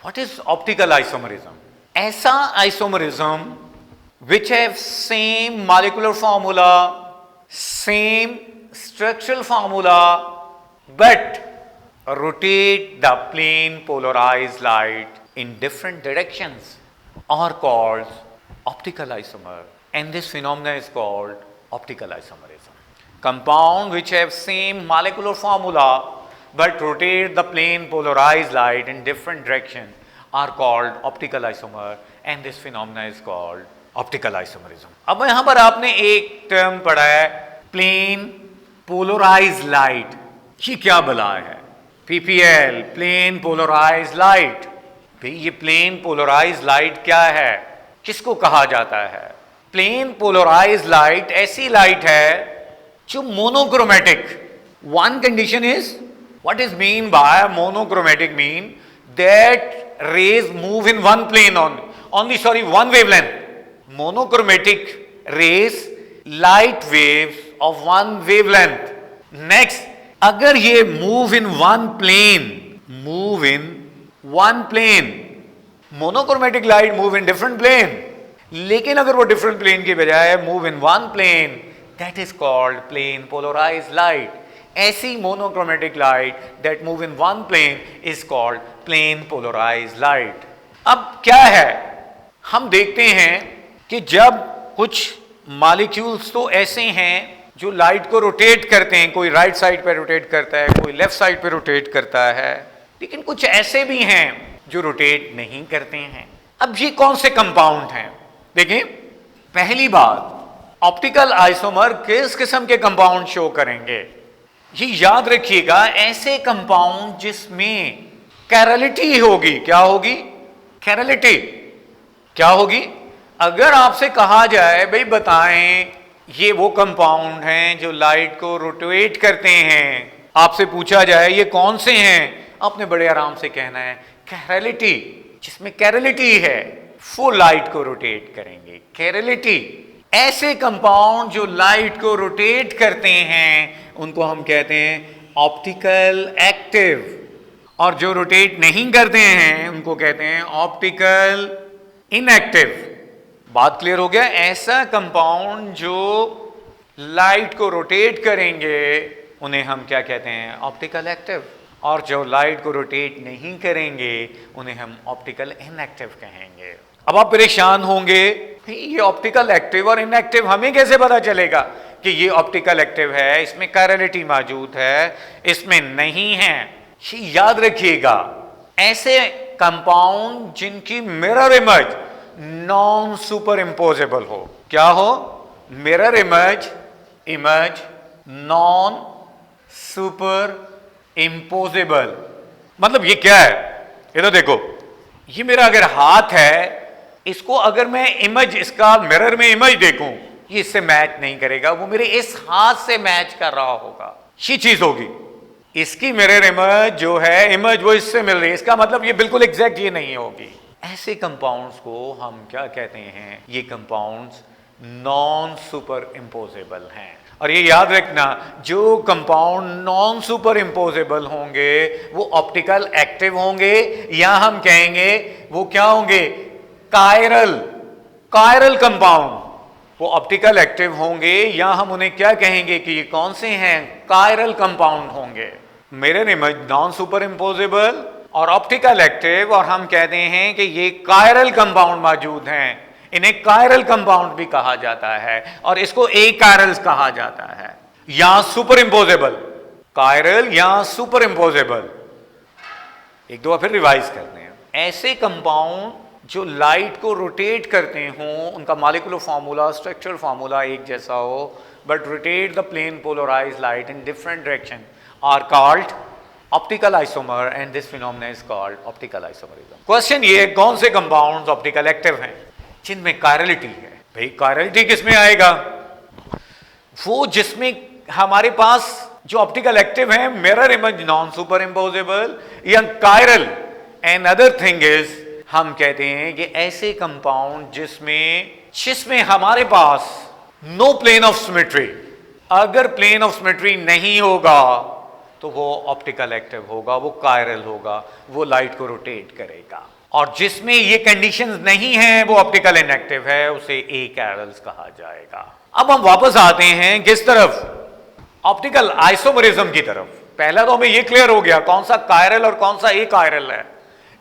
What is optical isomerism? ऐसा isomerism which have same molecular formula, same structural formula, but rotate the plane polarized light in different directions are called optical isomer, and this phenomena is called optical isomerism. Compound which have same molecular formula but rotate the plane polarized light in different direction are called optical isomer, and this phenomena is called optical isomerism. अब यहां पर आपने एक term पढ़ा है plane polarized light, ये क्या बला है? PPL, plane polarized light. भाई ये प्लेन पोलराइज्ड लाइट क्या है, किसको कहा जाता है? प्लेन पोलराइज्ड लाइट ऐसी लाइट है जो monochromatic. One condition is, what is mean by monochromatic? Mean that rays move in one plane one wavelength. Monochromatic rays light waves of one wavelength. Next, अगर ये move in one plane, monochromatic light move in different plane, लेकिन अगर वो different plane के बजाय move in one plane, that is called plane polarized light. ऐसी monochromatic light that move in one plane is called plane polarized light. अब क्या है, हम देखते हैं कि जब कुछ मॉलिक्यूल्स तो ऐसे हैं जो लाइट को रोटेट करते हैं, कोई राइट साइड पे रोटेट करता है, कोई लेफ्ट साइड पे रोटेट करता है, लेकिन कुछ ऐसे भी हैं जो रोटेट नहीं करते हैं। अब ये कौन से कंपाउंड हैं? देखिए, पहली बात, ऑप्टिकल आइसोमर किस किस्म के कंपाउंड शो करेंगे? ये याद रखिएगा, ऐसे कंपाउंड जिसमें कैरलिटी होगी। क्या होगी? कैरलिटी। क्या होगी? अगर आपसे कहा जाए भाई बताएं ये वो कंपाउंड हैं जो लाइट को रोटेट करते हैं, आपसे पूछा जाए ये कौन से हैं, आपने बड़े आराम से कहना है कैरलिटी। जिसमें कैरलिटी है वो लाइट को रोटेट करेंगे। कैरलिटी। ऐसे कंपाउंड जो लाइट को रोटेट करते हैं उनको हम कहते हैं ऑप्टिकल एक्टिव, और जो रोटेट नहीं करते हैं उनको कहते हैं ऑप्टिकल इनएक्टिव। बात क्लियर हो गया? ऐसा कंपाउंड जो लाइट को रोटेट करेंगे उन्हें हम क्या कहते हैं? ऑप्टिकल एक्टिव, और जो लाइट को रोटेट नहीं करेंगे उन्हें हम ऑप्टिकल इनएक्टिव कहेंगे। अब आप परेशान होंगे, ये ऑप्टिकल एक्टिव और इनएक्टिव हमें कैसे पता चलेगा कि ये ऑप्टिकल एक्टिव है, इसमें कैरलिटी मौजूद है, इसमें नहीं है? ये याद रखिएगा, ऐसे कंपाउंड जिनकी mirror image non super imposable हो। क्या हो? Mirror image non super imposable. मतलब ये क्या है? ये तो देखो, ये मेरा अगर हाथ है, इसको अगर मैं इमेज, इसका मिरर में इमेज देखूं, ये इससे मैच नहीं करेगा, वो मेरे इस हाथ से मैच कर रहा होगा। ये चीज होगी, इसकी मिरर इमेज जो है, इमेज वो इससे मिल रही है, इसका मतलब ये बिल्कुल एग्जैक्ट ये नहीं होगी। ऐसे कंपाउंड्स को हम क्या कहते हैं? ये कंपाउंड्स नॉन सुपर इम्पोजेबल हैं। और ये याद रखना, जो कंपाउंड नॉन सुपर इम्पोजेबल होंगे वो ऑप्टिकल एक्टिव होंगे, या हम कहेंगे वो क्या होंगे? Chiral compound. वो ऑप्टिकल एक्टिव होंगे, या हम उन्हें क्या कहेंगे कि ये कौन से हैं? कायरल कंपाउंड होंगे। Mirror image non super imposable और ऑप्टिकल एक्टिव, और हम कहते हैं कि ये कायरल कंपाउंड मौजूद हैं। इन्हें कायरल कंपाउंड भी कहा जाता है, और इसको एकायरल कहा जाता है, या सुपर इम्पोजेबल। कायरल या सुपर इम्पोजेबल। एक दो फिर रिवाइज करते हैं। ऐसे कंपाउंड जो लाइट को रोटेट करते हों, उनका मॉलिक्यूलर फार्मूला, स्ट्रक्चरल फार्मूला एक जैसा हो, but rotate the plane polarized light in different direction are called optical isomer, and this phenomena is called optical isomerism. Question ये, कौन से कंपाउंड्स ऑप्टिकल एक्टिव हैं जिनमें कायरलिटी है? भाई कायरलिटी किसमें आएगा? वो जिसमें हमारे पास जो ऑप्टिकल एक्टिव है, mirror image non superimposable या chiral. And other thing is, हम कहते हैं कि ऐसे कंपाउंड जिसमें हमारे पास नो प्लेन ऑफ सिमेट्री। अगर प्लेन ऑफ सिमेट्री नहीं होगा तो वो ऑप्टिकल एक्टिव होगा, वो कायरल होगा, वो लाइट को रोटेट करेगा। और जिसमें ये कंडीशंस नहीं है वो ऑप्टिकल इनएक्टिव है, उसे ए कैरल्स कहा जाएगा। अब हम वापस आते हैं किस तरफ, ऑप्टिकल आइसोमरिज्म की तरफ। पहला तो हमें ये क्लियर हो गया कौन सा कायरल और कौन सा ए कायरल है।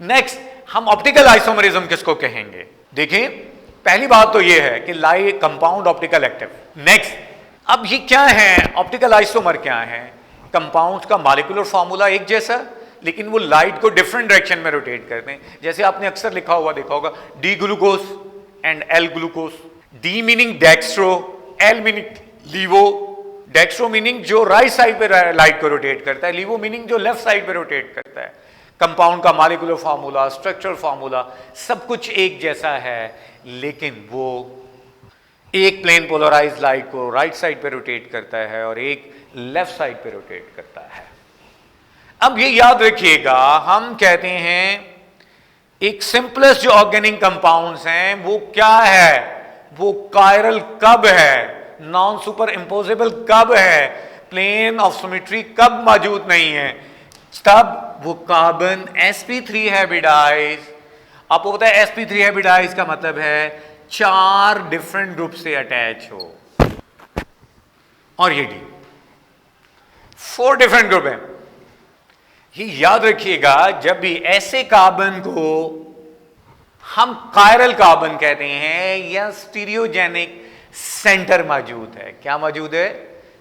नेक्स्ट हम ऑप्टिकल आइसोमरिज्म किसको कहेंगे। देखिए पहली बात तो ये है कि light compound optical active. Next अब ये क्या है, ऑप्टिकल आइसोमर क्या है। कंपाउंड्स का मॉलिक्यूलर फार्मूला एक जैसा, लेकिन वो लाइट को डिफरेंट डायरेक्शन में रोटेट करते हैं। जैसे आपने अक्सर लिखा हुआ देखा होगा D glucose and L glucose. D meaning dextro, L meaning levo. Dextro meaning जो राइट साइड पे लाइट को रोटेट करता है, लीवो मीनिंग जो लेफ्ट साइड पे रोटेट करता है। कंपाउंड का मॉलिक्यूलर फार्मूला, स्ट्रक्चरल फार्मूला सब कुछ एक जैसा है, लेकिन वो एक प्लेन पोलराइज लाइट को राइट साइड पे रोटेट करता है और एक लेफ्ट साइड पे रोटेट करता है। अब ये याद रखिएगा, हम कहते हैं एक सिंपलेस्ट जो ऑर्गेनिक कंपाउंड्स हैं वो क्या है, वो कायरल कब है, नॉन सुपर इंपोजेबल कब है, प्लेन ऑफ सिमेट्री कब मौजूद नहीं है, तब वो कार्बन sp3 हाइब्रिडाइज। आपको पता है sp3 हाइब्रिडाइज का मतलब है 4 डिफरेंट ग्रुप से अटैच हो, और ये डी 4 डिफरेंट ग्रुप है। ये याद रखिएगा, जब भी ऐसे कार्बन को हम कायरल कार्बन कहते हैं या स्टीरियोजेनिक सेंटर मौजूद है। क्या मौजूद है,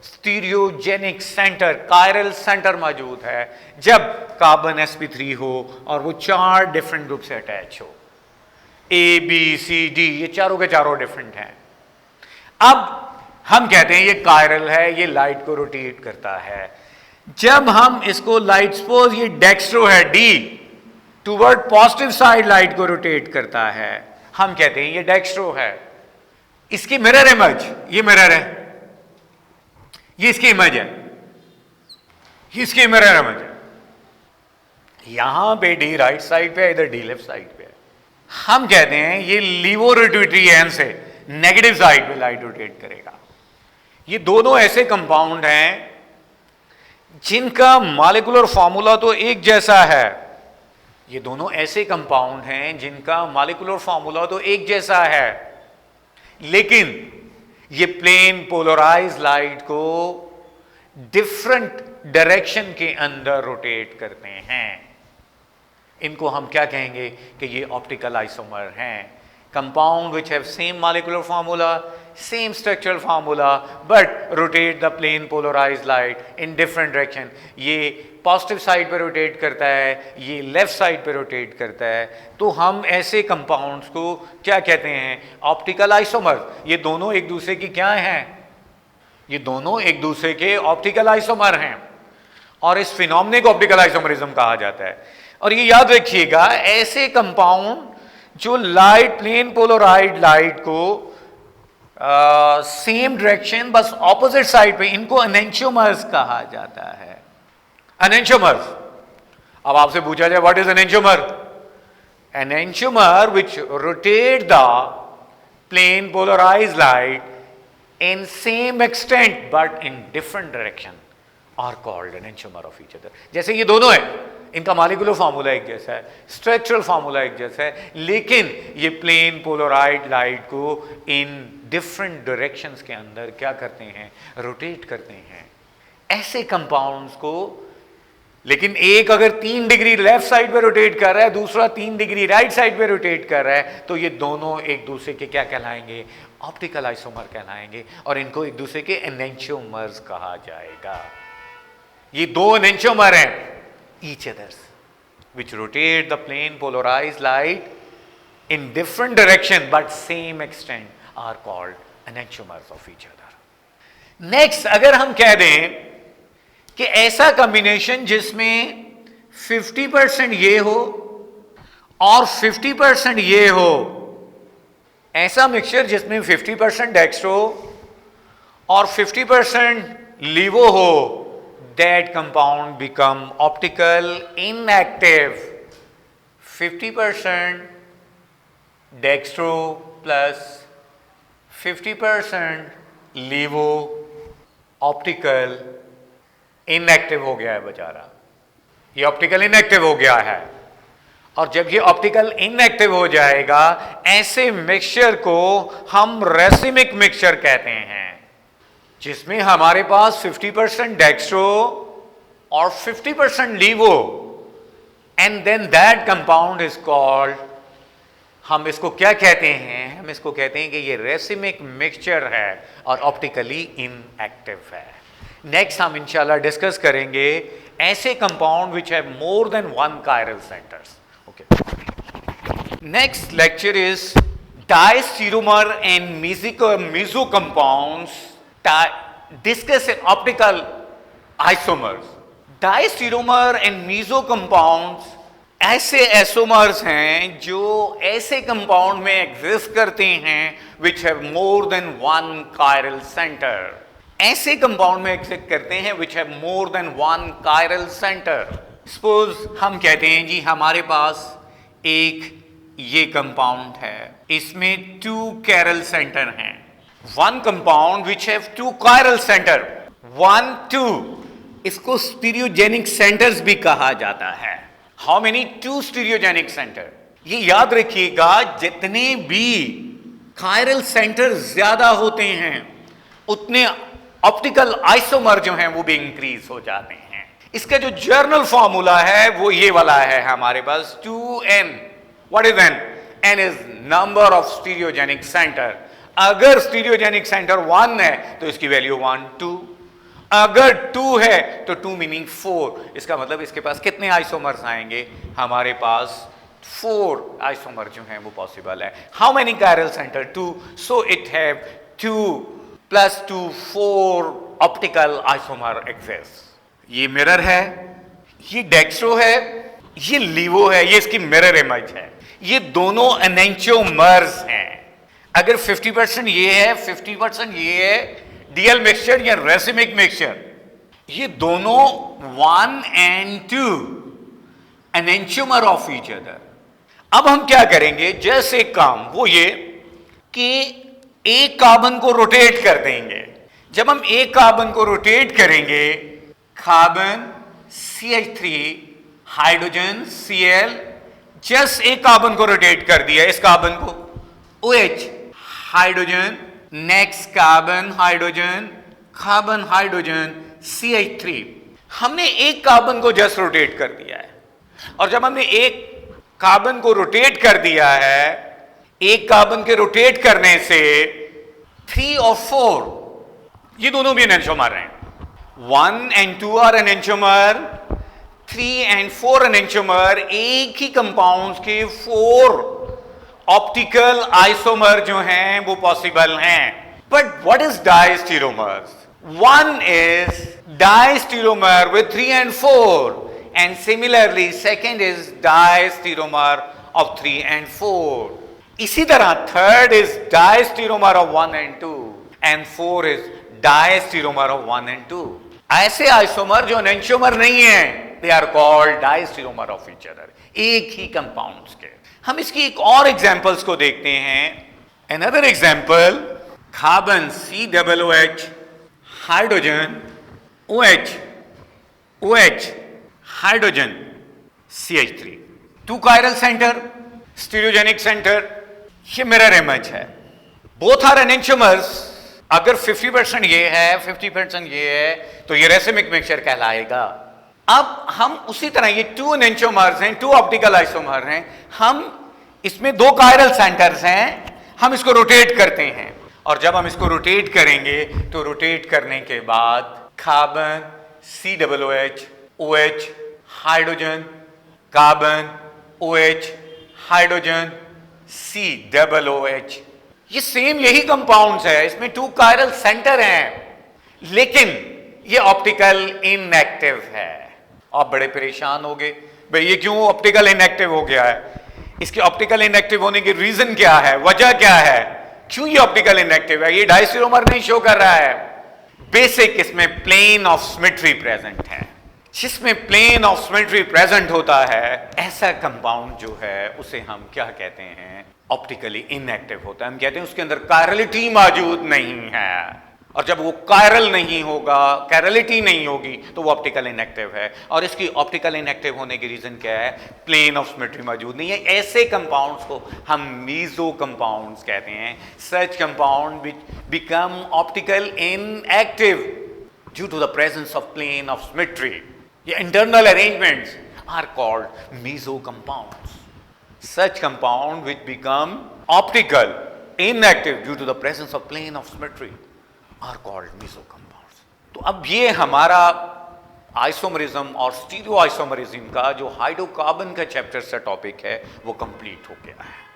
स्टीरियोजेनिक सेंटर, कायरल सेंटर मौजूद है जब कार्बन sp3 हो और वो 4 डिफरेंट ग्रुप से अटैच हो। ए बी सी डी ये चारों के चारों डिफरेंट हैं। अब हम कहते हैं ये कायरल है, ये लाइट को रोटेट करता है। जब हम इसको लाइट, सपोज ये डेक्स्ट्रो है, D toward positive side light को रोटेट करता है, हम कहते हैं ये डेक्स्ट्रो है। इसकी मिरर इमेज, ये मिरर है, ये इसकी इमेज है, इसकी मिरर इमेज है। यहां पे डी राइट साइड पे है, इधर डी लेफ्ट साइड पे है। हम कहते हैं ये लीवो रोटेटरी हैंड से नेगेटिव साइड पे लाइट रोटेट करेगा। ये दोनों ऐसे कंपाउंड हैं जिनका मॉलिक्यूलर फार्मूला तो एक जैसा है। ये दोनों ऐसे कंपाउंड हैं जिनका मॉलिक्यूलर फार्मूला तो एक जैसा है, लेकिन ये प्लेन पोलराइज लाइट को डिफरेंट डायरेक्शन के अंदर रोटेट करते हैं। इनको हम क्या कहेंगे कि ये ऑप्टिकल आइसोमर हैं। Compound which have same molecular formula, same structural formula, but rotate the plane polarise light in different direction. ये पॉजिटिव साइड पे रोटेट करता है, ये लेफ्ट साइड पे रोटेट करता है। तो हम ऐसे कंपाउंड्स को क्या कहते हैं, ऑप्टिकल आइसोमर। ये दोनों एक दूसरे की क्या हैं, ये दोनों एक दूसरे के ऑप्टिकल आइसोमर हैं, और इस फिनोमेना को ऑप्टिकल आइसोमरिज्म कहा जाता है। और ये याद रखिएगा, ऐसे कंपाउंड जो लाइट, प्लेन पोलराइड लाइट को सेम डायरेक्शन बस ऑपोजिट साइड पे, इनको एनेंटियोमर्स कहा जाता है। एनेंटियोमर्स। अब आपसे पूछा जाए what is enantiomer. Enantiomer which rotate the plane polarise light in same extent but in different direction are called enantiomer of each other. जैसे ये दोनों है, इनका मॉलिक्यूलर फार्मूला एक जैसा है, स्ट्रक्चरल फार्मूला एक जैसा है, लेकिन ये प्लेन पोलराइड लाइट को इन डिफरेंट डायरेक्शंस के अंदर क्या करते हैं, रोटेट करते हैं। ऐसे कंपाउंड्स को, लेकिन एक अगर 3 डिग्री लेफ्ट साइड पे रोटेट कर रहा है, दूसरा 3 डिग्री राइट साइड पे रोटेट कर रहा है, तो ये दोनों एक दूसरे के क्या कहलाएंगे, ऑप्टिकल आइसोमर कहलाएंगे, और इनको एक दूसरे के एनेंटियोमर्स कहा जाएगा। ये 2 एनेंटियोमर हैं each others which rotate the plane polarized light in different direction but same extent are called enantiomers of each other. Next, अगर हम कह दें कि ऐसा कॉम्बिनेशन जिसमें 50% ये हो और 50% ये हो, ऐसा मिक्सचर जिसमें 50% डेक्स्ट्रो और 50% लीवो हो, that compound become optical inactive. 50% dextro plus 50% levo, optical inactive हो गया है बेचारा, ये ऑप्टिकल इनएक्टिव हो गया है। और जब ये ऑप्टिकल इनएक्टिव हो जाएगा, ऐसे मिक्सचर को हम रेसिमिक मिक्सचर कहते हैं, जिसमें हमारे पास 50% डेक्स्ट्रो और 50% levo, and then that compound is called, हम इसको क्या कहते हैं, हम इसको कहते हैं कि ये रेसिमिक मिक्सचर है और ऑप्टिकली इनएक्टिव है। नेक्स्ट हम इंशाल्लाह डिस्कस करेंगे ऐसे compound which have more than one chiral centres. Okay, next lecture is diastereomer and meso compounds discuss in optical isomers. Diastereomer and meso compounds ऐसे आइसोमर्स हैं जो ऐसे कंपाउंड में एग्जिस्ट करते हैं which have more than one chiral centre, ऐसे compound में exist करते हैं which have more than one chiral centre. Suppose हम कहते हैं जी हमारे पास एक ये कंपाउंड है, इसमें 2 कायरल सेंटर हैं, one compound which have 2 chiral centre, 1 2, इसको स्टीरियोजेनिक सेंटर्स भी कहा जाता है। How many 2 stereogenic centre? ये याद रखिएगा, जितने भी कायरल सेंटर ज्यादा होते हैं उतने ऑप्टिकल आइसोमर जो हैं वो भी इंक्रीज हो जाते हैं। इसका जो जर्नल फॉर्मूला है वो ये वाला है हमारे पास, 2n। What is n? n is number of stereogenic centre. अगर स्टीरियोजेनिक सेंटर 1 है तो इसकी वैल्यू 1 2, अगर 2 है तो 2 मीनिंग 4। इसका मतलब इसके पास कितने आइसोमर्स आएंगे? हमारे पास 4 आइसोमर जो हैं वो पॉसिबल है। How many chiral centre? 2, so it have 2 + 2 4 optical isomer exist. ये मिरर है, ये डेक्स्ट्रो है, ये लीवो है, ये इसकी मिरर इमेज है। ये दोनों एनेंटियोमर्स हैं। अगर 50% ये है, 50% ये है, डीएल मिक्सचर या रेसिमिक मिक्सचर, ये दोनों 1 and 2 एनेंटियोमर ऑफ ईच अदर। अब हम क्या करेंगे, जैसे काम वो ये कि एक कार्बन को रोटेट कर देंगे। जब हम एक कार्बन को रोटेट करेंगे, carbon CH3 hydrogen Cl, just एक कार्बन को रोटेट कर दिया, इस कार्बन को OH hydrogen, next carbon hydrogen, carbon hydrogen CH3। हमने एक कार्बन को जस्ट रोटेट कर दिया है। और जब हमने एक कार्बन को रोटेट कर दिया है, एक कार्बन के रोटेट करने से 3 और 4 ये दोनों भी एनेंटियोमर हैं। 1 and 2 आर एनेंटियोमर, 3 and 4 एनेंटियोमर। एक ही कंपाउंड्स के 4 ऑप्टिकल आइसोमर जो हैं वो पॉसिबल हैं। But what is diastereomers? 1 is diastereomer with 3 and 4, and similarly second is diastereomer of 3 and 4. इसी तरह third is diastereomer of 1 and 2, and 4 is diastereomer of 1 and 2. ऐसे isomer जो एनेंटियोमर नहीं है, they are called diastereomer of each other, एक ही compounds के। हम इसकी एक और एग्जांपल्स को देखते हैं। Another example, carbon COOH hydrogen OH, OH hydrogen CH3, 2 chiral centre, stereogenic centre, ये मिरर इमेज है। Both are enantiomers. अगर 50% ये है, 50% ये है, तो ये रेसिमिक मिक्सचर कहलाएगा। अब हम उसी तरह, ये 2 एनेंटियोमर्स हैं, 2 ऑप्टिकल आइसोमर हैं, हम इसमें 2 कायरल सेंटर्स हैं, हम इसको रोटेट करते हैं। और जब हम इसको रोटेट करेंगे तो रोटेट करने के बाद carbon COOH, OH hydrogen, carbon OH hydrogen COOH, ये सेम यही कंपाउंड्स है, इसमें 2 कायरल सेंटर हैं, लेकिन ये ऑप्टिकल इनएक्टिव है। आप बड़े परेशान हो गए, भाई ये क्यों ऑप्टिकल इनएक्टिव हो गया है? इसके ऑप्टिकल इनएक्टिव होने की रीजन क्या है, वजह क्या है, क्यों ये ऑप्टिकल इनएक्टिव है? ये डायस्टेरोमर नहीं शो कर रहा है। बेसिक इसमें प्लेन ऑफ सिमेट्री प्रेजेंट है। जिसमें प्लेन ऑफ सिमेट्री प्रेजेंट होता है, ऐसा कंपाउंड जो है उसे हम क्या कहते हैं? ऑप्टिकली इनएक्टिव होता है। हम कहते हैं उसके अंदर कायरलिटी मौजूद नहीं है। और जब वो कायरल नहीं होगा, कैरलिटी नहीं होगी, तो वो ऑप्टिकल इनएक्टिव है। और इसकी ऑप्टिकल इनएक्टिव होने की रीजन क्या है? प्लेन ऑफ सिमेट्री मौजूद नहीं है। ऐसे कंपाउंड्स को हम मीजो कंपाउंड्स कहते हैं। Such compound which become optical inactive due to the presence of plane of symmetry. ये internal arrangements are called meso compounds. Such compound which become optical inactive due to the presence of plane of symmetry are called meso compounds. तो अब ये हमारा isomerism और stereo isomerism का जो hydrocarbon का chapter से टॉपिक है वो कंप्लीट हो गया है।